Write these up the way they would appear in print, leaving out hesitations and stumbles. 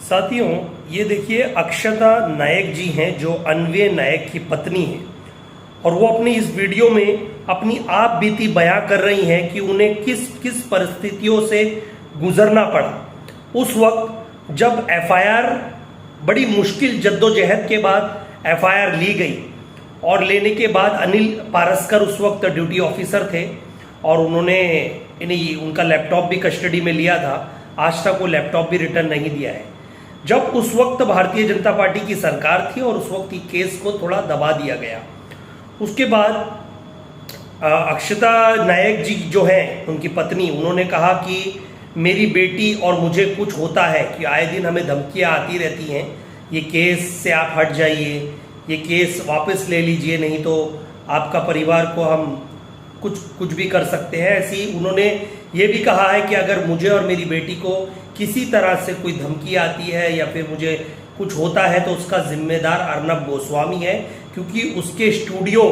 साथियों, ये देखिए अक्षता नायक जी हैं जो अन्वय नायक की पत्नी हैं और वो अपनी इस वीडियो में अपनी आप बीती बयां कर रही हैं कि उन्हें किस किस परिस्थितियों से गुजरना पड़ा उस वक्त जब एफआईआर बड़ी मुश्किल जद्दोजहद के बाद एफआईआर ली गई और लेने के बाद अनिल पारस्कर उस वक्त ड्यूटी ऑफिसर थे और उन्होंने उनका लैपटॉप भी कस्टडी में लिया था। आज तक वो लैपटॉप भी रिटर्न नहीं दिया है। जब उस वक्त भारतीय जनता पार्टी की सरकार थी और उस वक्त ये केस को थोड़ा दबा दिया गया। उसके बाद अक्षता नायक जी जो हैं उनकी पत्नी, उन्होंने कहा कि मेरी बेटी और मुझे कुछ होता है कि आए दिन हमें धमकियां आती रहती हैं, ये केस से आप हट जाइए, ये केस वापस ले लीजिए, नहीं तो आपका परिवार को हम कुछ भी कर सकते हैं। ऐसी उन्होंने ये भी कहा है कि अगर मुझे और मेरी बेटी को किसी तरह से कोई धमकी आती है या फिर मुझे कुछ होता है तो उसका जिम्मेदार अर्नब गोस्वामी है, क्योंकि उसके स्टूडियो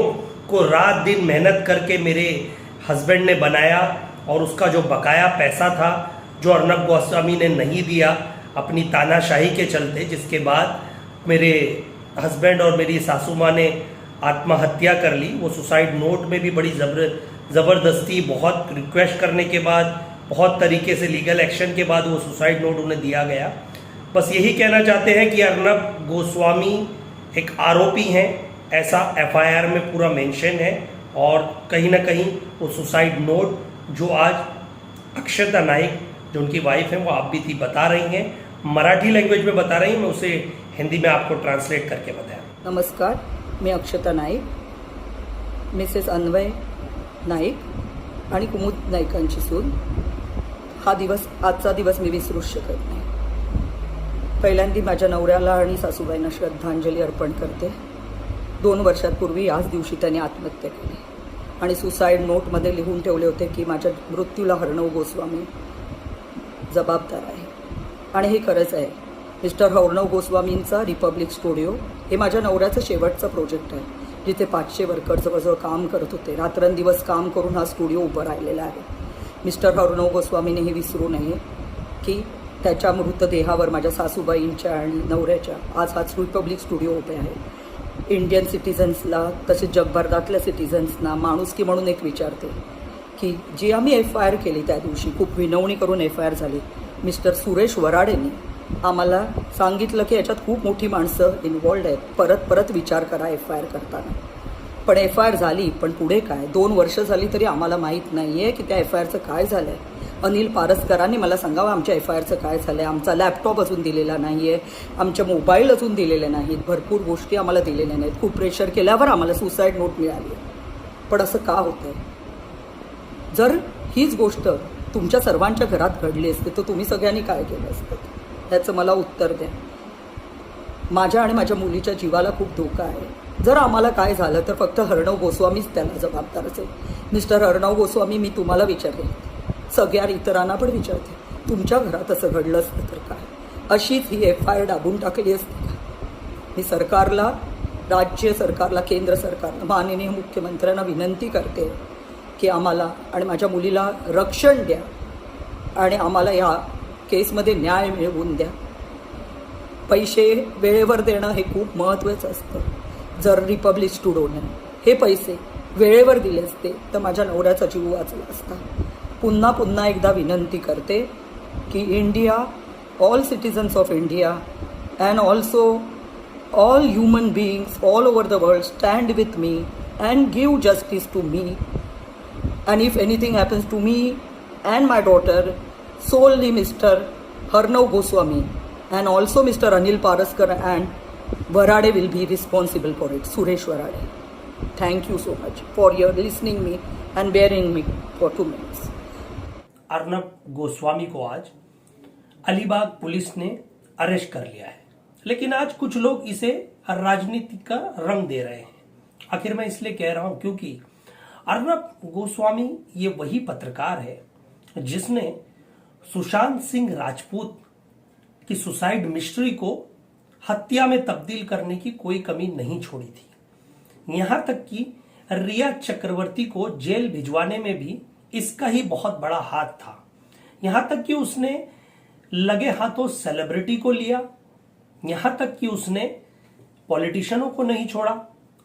को रात दिन मेहनत करके मेरे हस्बैंड ने बनाया और उसका जो बकाया पैसा था जो अर्नब गोस्वामी ने नहीं दिया अपनी तानाशाही के चलते, जिसके बाद मेरे हस्बैंड और मेरी सासू माँ ने आत्महत्या कर ली। वो सुसाइड नोट में भी बड़ी ज़बरदस्ती, बहुत रिक्वेस्ट करने के बाद, बहुत तरीके से लीगल एक्शन के बाद वो सुसाइड नोट उन्हें दिया गया। बस यही कहना चाहते हैं कि अर्नब गोस्वामी एक आरोपी हैं, ऐसा एफआईआर में पूरा मेंशन है और कहीं ना कहीं वो सुसाइड नोट जो आज अक्षता नायक जो उनकी वाइफ हैं वो आप भी थी बता रही हैं, मराठी लैंग्वेज में बता रही हैं, मैं उसे हिंदी में आपको ट्रांसलेट करके बताया। नमस्कार, मी अक्षता नाईक, मिसेस अन्वय नाईक आणि कुमुद नाईकांची सून। आजचा दिवस मी विसरूच शकत नाही। पहिल्यांदा माझ्या नवऱ्याला आणि सासूबाईंना श्रद्धांजली अर्पण करते। 2 वर्षांपूर्वी याच दिवशी त्यांनी आत्महत्या केली आणि सुसाईड नोटमध्ये लिहून ठेवले होते की माझ्या मृत्यूला अर्णव गोस्वामी जबाबदार आहे आणि हे खरंच आहे। मिस्टर अर्णव गोस्वामींचा रिपब्लिक स्टुडिओ हे माझ्या नवऱ्याचं शेवटचं प्रोजेक्ट आहे, जिथे 500 वर्कर जवळजवळ काम करत होते। रात्रंदिवस काम करून हा स्टुडिओ उभा राहिलेला आहे। मिस्टर अर्णव गोस्वामीने हे विसरू नये की त्याच्या मृतदेहावर माझ्या सासूबाईंच्या आणि नवऱ्याच्या आज हाच रिपब्लिक स्टुडिओ उभे आहे। इंडियन सिटिझन्सला तसेच जगभरातल्या सिटिझन्सना माणुसकी म्हणून एक विचारते की जी आम्ही एफआयआर केली त्या दिवशी, खूप विनवणी करून एफआयआर झाली। मिस्टर सुरेश वराडेंनी आम्हाला सांगितलं की याच्यात खूप मोठी माणसं इन्वॉल्ड आहेत, परत विचार करा एफआयआर करताना। पण एफआयआर झाली, पण पुढे काय? 2 वर्ष झाली तरी आम्हाला माहीत नाही आहे की त्या एफआयआरचं काय झालं आहे। अनिल पारस्करांनी मला सांगावं आमच्या एफआयआरचं काय झालं आहे। आमचा लॅपटॉप अजून दिलेला नाही आहे, आमचे मोबाईल अजून दिलेले नाहीत, भरपूर गोष्टी आम्हाला दिलेल्या नाहीत। खूप प्रेशर केल्यावर आम्हाला सुसाईड नोट मिळाली, पण असं का होतंय? जर हीच गोष्ट तुमच्या सर्वांच्या घरात घडली असते तर तुम्ही सगळ्यांनी काय केलं असतं? त्याचं मला उत्तर द्या। माझ्या आणि माझ्या मुलीच्या जीवाला खूप धोका आहे। जर आम्हाला काय झालं तर फक्त अर्णव गोस्वामीच त्याला जबाबदार असेल। मिस्टर अर्णव गोस्वामी, मी तुम्हाला विचारले, सगळ्या इतरांना पण विचारते, तुमच्या घरात असं घडलं असतं तर काय? अशीच ही एफआयआर दाबून टाकली असती का? मी सरकारला, राज्य सरकारला, केंद्र सरकारला, माननीय मुख्यमंत्र्यांना विनंती करते की आम्हाला आणि माझ्या मुलीला रक्षण द्या आणि आम्हाला या केसमध्ये न्याय मिळवून द्या। पैसे वेळेवर देणं हे खूप महत्त्वाचं असतं। जर रिपब्लिक स्टुडिओने हे पैसे वेळेवर दिले असते तर माझ्या नवऱ्याचा जीव वाचला असता। पुन्हा एकदा विनंती करते की India, all citizens of India and also all human beings all over the world stand with me and give justice to me, and if anything happens to me and my daughter, solely Mr. Arnav Goswami and also Mr. Anil Paraskar and Varade will be responsible for it. Suresh Varade. Thank you so much for your listening me and bearing me for 2 minutes. Arnab Goswami को आज Alibag police ने arrest कर लिया है, लेकिन आज कुछ लोग इसे राजनीति का रंग दे रहे हैं। आखिर मैं इसलिए कह रहा हूं क्योंकि अर्नब गोस्वामी ये वही पत्रकार है जिसने सुशांत सिंह राजपूत की सुसाइड मिस्ट्री को हत्या में तब्दील करने की कोई कमी नहीं छोड़ी थी। यहां तक कि रिया चक्रवर्ती को जेल भिजवाने में भी इसका ही बहुत बड़ा हाथ था। यहां तक कि उसने लगे हाथों सेलिब्रिटी को लिया, यहां तक कि उसने पॉलिटिशियनों को नहीं छोड़ा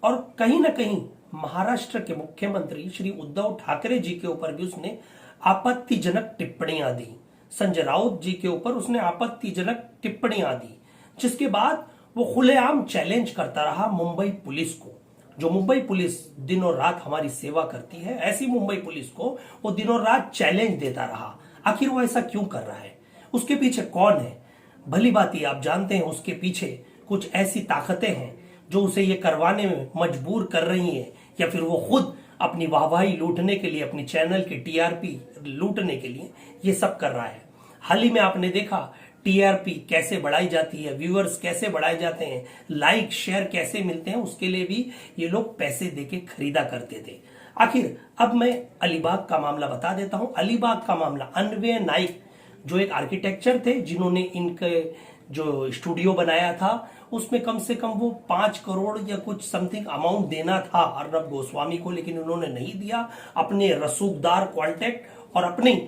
और कहीं ना कहीं महाराष्ट्र के मुख्यमंत्री श्री उद्धव ठाकरे जी के ऊपर भी उसने आपत्तिजनक टिप्पणियां दी। संजय राउत जी के ऊपर उसने आपत्तिजनक टिप्पणियां दी, जिसके बाद वो खुलेआम चैलेंज करता रहा मुंबई पुलिस को। जो मुंबई पुलिस दिनों रात हमारी सेवा करती है, ऐसी मुंबई पुलिस को वो दिनों रात चैलेंज देता रहा। आखिर वो ऐसा क्यों कर रहा है? उसके पीछे कौन है? भली बात आप जानते हैं, उसके पीछे कुछ ऐसी ताकतें हैं जो उसे ये करवाने में मजबूर कर रही है, या फिर वो खुद अपनी वाहवाही लूटने के लिए, अपनी चैनल की टीआरपी लूटने के लिए ये सब कर रहा है। हाल ही में आपने देखा टीआरपी कैसे बढ़ाई जाती है, व्यूअर्स कैसे बढ़ाए जाते हैं, लाइक शेयर कैसे मिलते हैं, उसके लिए भी ये लोग पैसे देके खरीदा करते थे। आखिर अब मैं अलीबाग का मामला बता देता हूं। अलीबाग का मामला, अन्वय नाइक जो एक आर्किटेक्चर थे, जिन्होंने इनके जो स्टूडियो बनाया था उसमें कम से कम वो 5 करोड़ या कुछ समथिंग अमाउंट देना था अर्नब गोस्वामी को, लेकिन उन्होंने नहीं दिया। अपने रसूखदार कॉन्टेक्ट और अपने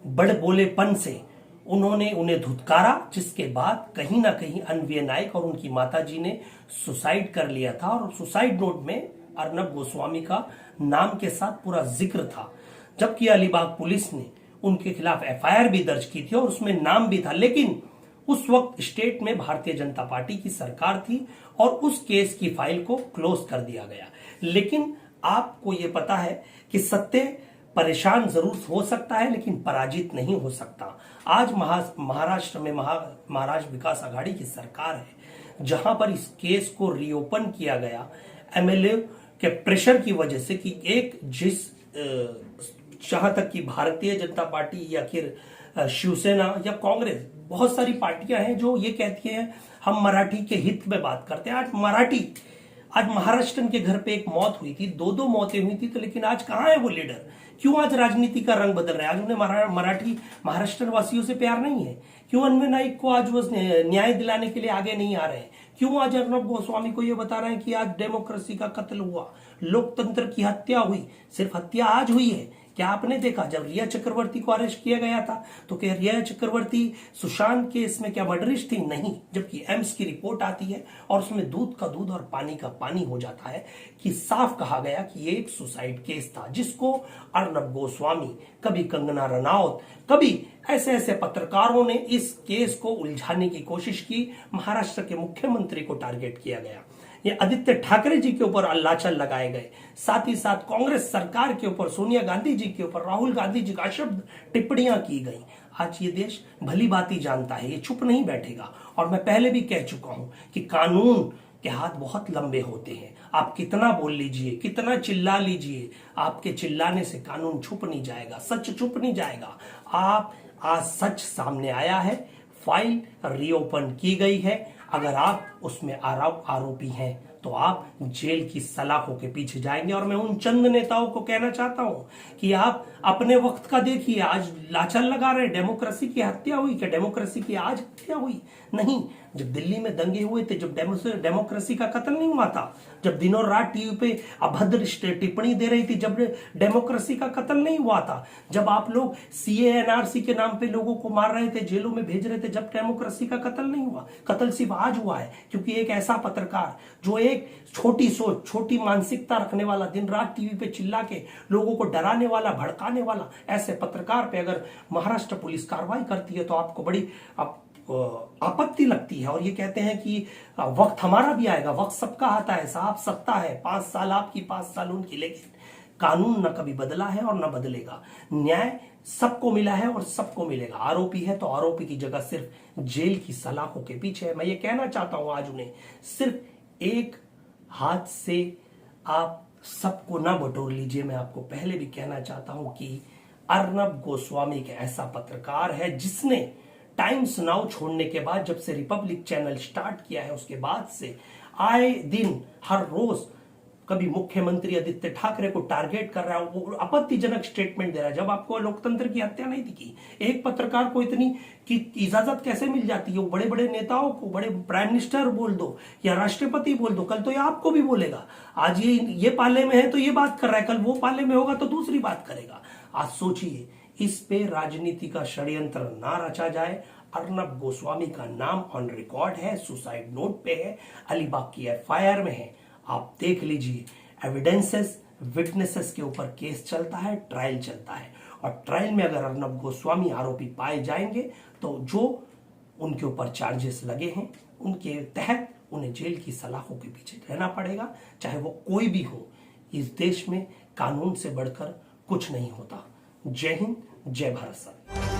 बड़े बोलेपन से उन्होंने उन्हें धुतकारा, जिसके बाद कहीं ना कहीं अन्वय नाइक और उनकी माताजी ने सुसाइड कर लिया था। और सुसाइड नोट में अर्नब गोस्वामी का नाम के साथ पूरा जिक्र था, जबकि अलीबाग पुलिस ने उनके खिलाफ एफआईआर भी दर्ज की थी और उसमें नाम भी था। लेकिन उस वक्त स्टेट में भारतीय जनता पार्टी की सरकार थी और उस केस की फाइल को क्लोज कर दिया गया। लेकिन आपको यह पता है कि सत्य परेशान जरूर हो सकता है, लेकिन पराजित नहीं हो सकता। आज महाराष्ट्र में महाराष्ट्र विकास आघाड़ी की सरकार है, जहां पर इस केस को रीओपन किया गया एमएलए के प्रेशर की वजह से, कि एक जिस जहां तक कि भारतीय जनता पार्टी या फिर शिवसेना या कांग्रेस, बहुत सारी पार्टियां हैं जो ये कहती हैं हम मराठी के हित में बात करते हैं। आज महाराष्ट्र के घर पे एक मौत हुई थी, दो मौतें हुई थी, तो लेकिन आज कहां है वो लीडर? क्यों आज राजनीति का रंग बदल रहा है? आज उन्हें मराठी महाराष्ट्र वासियों से प्यार नहीं है? क्यों अन्वय नाइक को आज वो न्याय दिलाने के लिए आगे नहीं आ रहे हैं? क्यों आज अर्नब गोस्वामी को ये बता रहे हैं कि आज डेमोक्रेसी का कत्ल हुआ, लोकतंत्र की हत्या हुई? सिर्फ हत्या आज हुई है क्या? आपने देखा जब रिया चक्रवर्ती को अरेस्ट किया गया था तो क्या रिया चक्रवर्ती सुशांत केस में क्या मर्डरिस्ट थी? नहीं। जबकि एम्स की रिपोर्ट आती है और उसमें दूध का दूध और पानी का पानी हो जाता है कि साफ कहा गया कि ये एक सुसाइड केस था, जिसको अर्नब गोस्वामी, कभी कंगना रनौत, कभी ऐसे ऐसे पत्रकारों ने इस केस को उलझाने की कोशिश की। महाराष्ट्र के मुख्यमंत्री को टारगेट किया गया, ये आदित्य ठाकरे जी के ऊपर अल्लाचल लगाए गए, साथ ही साथ कांग्रेस सरकार के ऊपर, सोनिया गांधी जी के ऊपर, राहुल गांधी जी का अशब्द टिप्पणियां की गई। आज ये देश भली बात जानता है, ये चुप नहीं बैठेगा। और मैं पहले भी कह चुका हूं कि कानून के हाथ बहुत लंबे होते हैं। आप कितना बोल लीजिए, कितना चिल्ला लीजिए, आपके चिल्लाने से कानून छुप नहीं जाएगा, सच छुप नहीं जाएगा। आज सच सामने आया है, फाइल रीओपन की गई है। अगर आप उसमें आरोपी हैं तो आप जेल की सलाखों के पीछे जाएंगे। और मैं उन चंद नेताओं को कहना चाहता हूं कि आप अपने वक्त का देखिए। आज लाचार लगा रहे, डेमोक्रेसी की हत्या हुई क्या? डेमोक्रेसी की आज हत्या हुई? नहीं। जब दिल्ली में दंगे हुए थे, जब डेमोक्रेसी का कत्ल नहीं हुआ था, जब दिनों रात टीवी पे अभद्र टिप्पणी दे रही थी, जब डेमोक्रेसी का कत्ल नहीं हुआ था, जब आप लोग सीए एनआरसी के नाम पे लोगों को मार रहे थे, जेलों में भेज रहे थे, जब डेमोक्रेसी का कत्ल नहीं हुआ। कत्ल सिर्फ आज हुआ है क्योंकि एक ऐसा पत्रकार जो एक छोटी सोच, छोटी मानसिकता रखने वाला, दिन रात टीवी पे चिल्ला के लोगों को डराने वाला, भड़काने वाला, ऐसे पत्रकार पे अगर महाराष्ट्र पुलिस कार्रवाई करती है तो आपको बड़ी आपत्ति लगती है। और ये कहते हैं कि वक्त हमारा भी आएगा। वक्त सबका आता है साहब, सत्ता है 5 साल आपकी, 5 साल उनकी, लेकिन कानून न कभी बदला है और न बदलेगा। न्याय सबको मिला है और सबको मिलेगा। आरोपी है तो आरोपी की जगह सिर्फ जेल की सलाखों के पीछे है। मैं ये कहना चाहता हूं आज उन्हें, सिर्फ एक हाथ से आप सबको ना बटोर लीजिए। मैं आपको पहले भी कहना चाहता हूं कि अर्नब गोस्वामी एक ऐसा पत्रकार है जिसने टाइम्स नाउ छोड़ने के बाद, जब से रिपब्लिक चैनल स्टार्ट किया है, उसके बाद से आए दिन हर रोज कभी मुख्यमंत्री आदित्य ठाकरे को टारगेट कर रहा है, वो आपत्तिजनक स्टेटमेंट दे रहा है। जब आपको लोकतंत्र की हत्या नहीं दिखी, एक पत्रकार को इतनी की इजाजत कैसे मिल जाती है? वो बड़े बड़े नेताओं को, बड़े प्राइम मिनिस्टर बोल दो या राष्ट्रपति बोल दो, कल तो ये आपको भी बोलेगा। आज ये पाले में है तो ये बात कर रहा है, कल वो पाले में होगा तो दूसरी बात करेगा। आज सोचिए, इस पे राजनीति का षड्यंत्र ना रचा जाए। अर्नब गोस्वामी का नाम ऑन रिकॉर्ड है, सुसाइड नोट पे है, अलीबाग की एफआईआर में है। आप देख लीजिए, एविडेंसेस, विटनेसेस के ऊपर केस चलता है, ट्रायल चलता है, और ट्रायल में अगर अर्नब गोस्वामी आरोपी पाए जाएंगे तो जो उनके ऊपर चार्जेस लगे हैं उनके तहत उन्हें जेल की सलाखों के पीछे रहना पड़ेगा, चाहे वो कोई भी हो। इस देश में कानून से बढ़कर कुछ नहीं होता। जय हिंद, जय भारत।